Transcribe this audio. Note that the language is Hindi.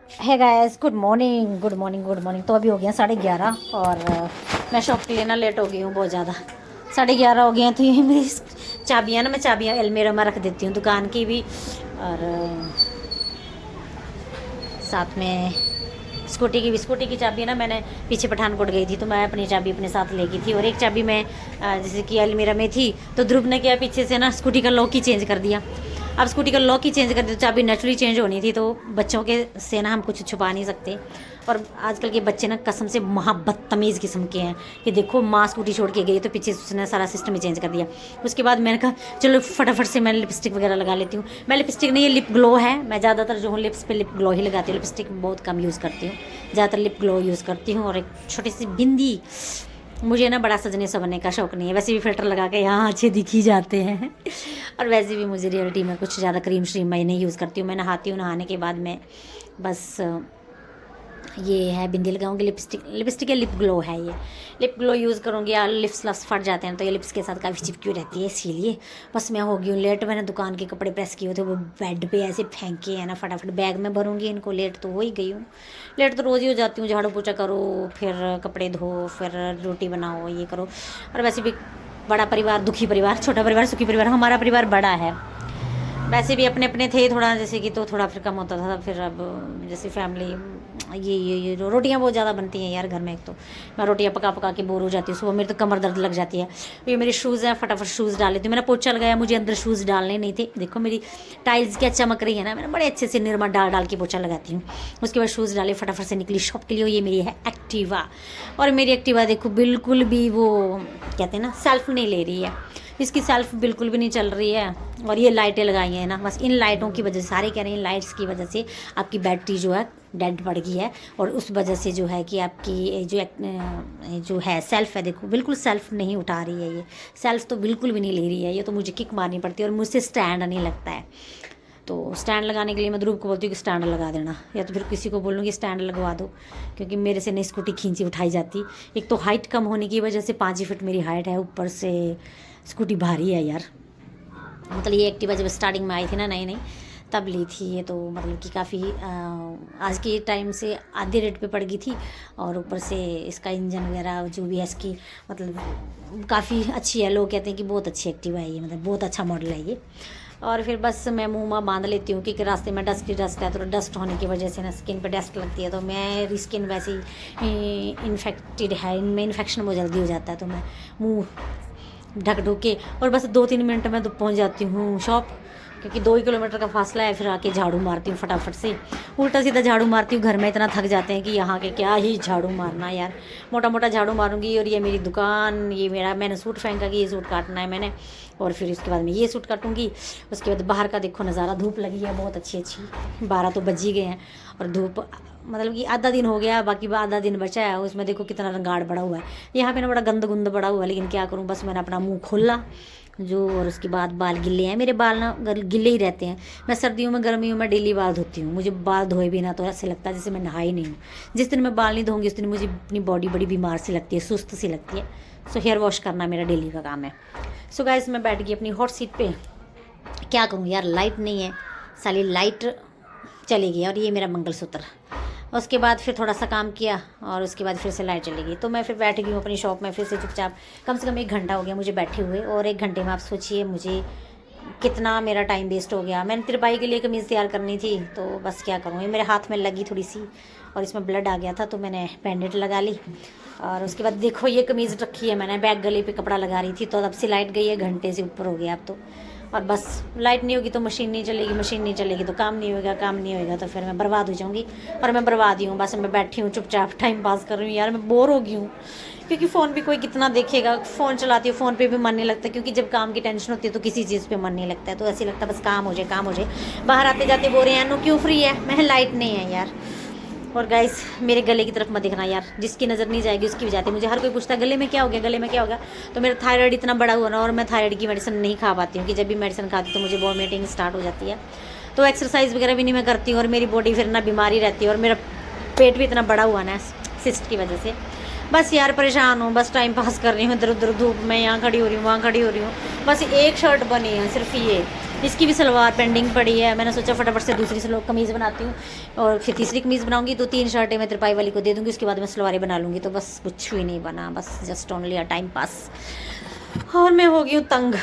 है guys, good morning good morning good morning. तो अभी हो गया 11:30 और मैं शॉप के लिए ना लेट हो गई हूँ बहुत ज़्यादा। 11:30 हो गए हैं। तो ये मेरी चाबियाँ ना, मैं चाबियाँ अलमीरा में रख देती हूँ दुकान की भी, और साथ में स्कूटी की चाबी ना मैंने पीछे पठानकोट गई थी तो मैं अपनी चाबी अपने साथ ले गई थी, और एक चाबी मैं जैसे कि अलमीरा में थी तो ध्रुव ने क्या पीछे से ना स्कूटी का लॉक ही चेंज कर दिया। अब स्कूटी का लॉक ही चेंज कर दिया तो चाबी नेचुरली चेंज होनी थी, तो बच्चों के से ना हम कुछ छुपा नहीं सकते। और आजकल के बच्चे ना कसम से महाबदतमीज़ किस्म के हैं कि देखो माँ स्कूटी छोड़ के गई तो पीछे उसने सारा सिस्टम ही चेंज कर दिया। उसके बाद मैंने कहा चलो फटाफट से मैं लिपस्टिक वगैरह लगा लेती हूँ। मैं लिपस्टिक नहीं, ये लिप ग्लो है। मैं ज़्यादातर जो हूँ लिप्स पे लिप ग्लो ही लगाती हूँ, लिपस्टिक बहुत कम यूज़ करती हूँ, ज़्यादातर लिप ग्लो यूज़ करती हूँ। और एक छोटी सी बिंदी, मुझे ना बड़ा सजने संवरने का शौक़ नहीं है, वैसे भी फ़िल्टर लगा के यहाँ अच्छे दिख ही जाते हैं और वैसे भी मुझे रियलिटी में कुछ ज़्यादा क्रीम श्रीम मैं नहीं यूज़ करती हूँ। मैं नहाती हूँ, नहाने के बाद मैं बस ये है बिंदी लगाऊंगी, लिपस्टिक या लिप ग्लो है ये। लिप ग्लो यूज़ करूँगी या लिप्स लप्स फट जाते हैं तो ये लिप्स के साथ काफ़ी चिपकी रहती है, इसीलिए बस मैं हो गई हूँ लेट। मैंने दुकान के कपड़े प्रेस किए थे, वो बेड पे ऐसे फेंके हैं ना, फटाफट बैग में भरूँगी इनको। लेट तो हो ही गई हूँ, लेट तो रोज़ ही हो जाती हूँ। झाड़ू पोछा करो, फिर कपड़े धो, फिर रोटी बनाओ, ये करो। और वैसे भी बड़ा परिवार दुखी परिवार, छोटा परिवार सुखी परिवार, हमारा परिवार बड़ा है। वैसे भी अपने अपने थे थोड़ा जैसे कि, तो थोड़ा फिर कम होता था। फिर अब जैसे फैमिली ये रोटियां बहुत ज़्यादा बनती हैं यार घर में। एक तो मैं रोटियां पका पका के बोर हो जाती हूँ, सुबह मेरे तो कमर दर्द लग जाती है। ये मेरे शूज़ हैं, फटाफट शूज़ डाल लेती हूँ। मैंने पोछा लगाया, मुझे अंदर शूज़ डालने नहीं थे। देखो मेरी टाइल्स क्या चमक रही है ना, मैंने बड़े अच्छे से निरमा डाल डाल के पोछा लगाती हूँ। उसके बाद शूज़ डाले, फटाफट से निकली शॉप के लिए। ये मेरी है एक्टिवा, और मेरी एक्टिवा देखो बिल्कुल भी वो कहते हैं ना सेल्फ नहीं ले रही है, इसकी सेल्फ बिल्कुल भी नहीं चल रही है। और ये लाइटें लगाई हैं ना, बस इन लाइटों की वजह से, सारे कह रहे हैं लाइट्स की वजह से आपकी बैटरी जो है डेड पड़ गई है, और उस वजह से जो है कि आपकी जो है सेल्फ है, देखो बिल्कुल सेल्फ नहीं उठा रही है। ये सेल्फ तो बिल्कुल भी नहीं ले रही है, ये तो मुझे किक मारनी पड़ती है, और मुझसे स्टैंड नहीं लगता है। तो स्टैंड लगाने के लिए मैं ध्रुव को बोलती हूँ कि स्टैंड लगा देना, या तो फिर किसी को बोलूँगी स्टैंड लगवा दो, क्योंकि मेरे से नहीं स्कूटी खींची उठाई जाती। एक तो हाइट कम होने की वजह से 5 ही फीट मेरी हाइट है, ऊपर से स्कूटी भारी है यार। मतलब ये एक्टिवा जब स्टार्टिंग में आई थी ना नई तब ली थी ये, तो मतलब कि काफ़ी आज के टाइम से आधे रेट पे पड़ गई थी। और ऊपर से इसका इंजन वगैरह जो भी है इसकी, मतलब काफ़ी अच्छी है। लोग कहते हैं कि बहुत अच्छी एक्टिवा है ये, मतलब बहुत अच्छा मॉडल है ये। और फिर बस मैं मुँह में बांध लेती हूँ क्योंकि रास्ते में डस्ट है, तो डस्ट होने की वजह से ना स्किन पे डस्ट लगती है, तो मेरी स्किन वैसे ही इन्फेक्टेड है, इनमें इन्फेक्शन बहुत जल्दी हो जाता है, तो मैं मुँह ढक ढुक के और बस 2-3 मिनट में तो पहुंच जाती हूँ शॉप, क्योंकि 2 ही किलोमीटर का फासला है। फिर आके झाड़ू मारती हूँ फटाफट से, उल्टा सीधा झाड़ू मारती हूँ। घर में इतना थक जाते हैं कि यहाँ के क्या ही झाड़ू मारना यार, मोटा मोटा झाड़ू मारूंगी। और ये मेरी दुकान, ये मेरा, मैंने सूट फेंका कि ये सूट काटना है मैंने, और फिर उसके बाद मैं ये सूट काटूंगी। उसके बाद बाहर का देखो नज़ारा, धूप लगी है बहुत अच्छी 12 तो बज ही गए हैं, और धूप मतलब कि आधा दिन हो गया, बाकी आधा दिन बचा है। उसमें देखो कितना रंगाड़ बड़ा हुआ है, यहाँ पे ना बड़ा गंद गुंद बड़ा हुआ है, लेकिन क्या करूँ, बस मैंने अपना मुंह खोला जो। और उसके बाद बाल गिले हैं मेरे, बाल ना गिले ही रहते हैं। मैं सर्दियों में गर्मियों में डेली बाल धोती हूँ, मुझे बाल धोए बिना तो ऐसे लगता है जैसे मैं नहाई नहीं हूँ। जिस दिन मैं बाल नहीं धोऊंगी उस दिन मुझे अपनी बॉडी बड़ी बीमार सी लगती है, सुस्त सी लगती है। सो हेयर वॉश करना मेरा डेली का काम है। सो गाइस मैं बैठ गई अपनी हॉट सीट पे, क्या करूँ यार, लाइट नहीं है, साली लाइट चली गई। और ये मेरा मंगलसूत्र। उसके बाद फिर थोड़ा सा काम किया और उसके बाद फिर से लाइट चली गई, तो मैं फिर बैठ गई हूँ अपनी शॉप में फिर से चुपचाप। कम से कम 1 घंटा हो गया मुझे बैठे हुए, और 1 घंटे में आप सोचिए मुझे कितना मेरा टाइम वेस्ट हो गया। मैंने तिरपाई के लिए कमीज़ तैयार करनी थी, तो बस क्या करूँ, ये मेरे हाथ में लगी थोड़ी सी और इसमें ब्लड आ गया था, तो मैंने बैंडेड लगा ली। और उसके बाद देखो ये कमीज़ रखी है मैंने, बैक गले पे कपड़ा लगा रही थी, तो तब से लाइट गई है, घंटे से ऊपर हो गया अब तो। और बस लाइट नहीं होगी तो मशीन नहीं चलेगी, मशीन नहीं चलेगी तो काम नहीं होगा, काम नहीं होगा तो फिर मैं बर्बाद हो जाऊँगी। और मैं बर्बाद ही हूँ, बस मैं बैठी हूँ चुपचाप टाइम पास कर रही हूँ यार। मैं बोर हो गई हूँ, क्योंकि फ़ोन पे कोई कितना देखेगा, फ़ोन चलाती हूँ, फ़ोन पे भी मन नहीं लगता, क्योंकि जब काम की टेंशन होती है तो किसी चीज़ पे मन नहीं लगता है, तो ऐसे लगता है बस काम हो जाए, काम हो जाए। बाहर आते जाते बोल रहे हैं नो क्यों फ्री है, मैं लाइट नहीं है यार। और गाइस मेरे गले की तरफ मत देखना यार, जिसकी नज़र नहीं जाएगी उसकी भी जाती है। मुझे हर कोई पूछता है गले में क्या हो गया, गले में क्या हो गया, तो मेरा थायराइड इतना बड़ा हुआ ना, और मैं थायराइड की मेडिसिन नहीं खा पाती हूँ, कि जब भी मेडिसिन खाती हूँ तो मुझे वॉमिटिंग स्टार्ट हो जाती है, तो एक्सरसाइज वगैरह भी नहीं मैं करती हूँ, और मेरी बॉडी फिर ना बीमारी रहती है, और मेरा पेट भी इतना बड़ा हुआ ना सिस्ट की वजह से। बस यार परेशान हूँ, बस टाइम पास कर रही हूँ, इधर उधर धूप में, यहाँ खड़ी हो रही हूँ, वहाँ खड़ी हो रही हूँ। बस एक शर्ट बनी है सिर्फ ये, इसकी भी सलवार पेंडिंग पड़ी है। मैंने सोचा फटाफट से दूसरी कमीज़ बनाती हूँ और फिर तीसरी कमीज़ बनाऊंगी। तो 3 शर्टें मैं तिरपाई वाली को दे दूँगी, उसके बाद मैं सलवारें बना लूँगी। तो बस कुछ भी नहीं बना, बस just only a time pass. और मैं हो गई हूँ तंग।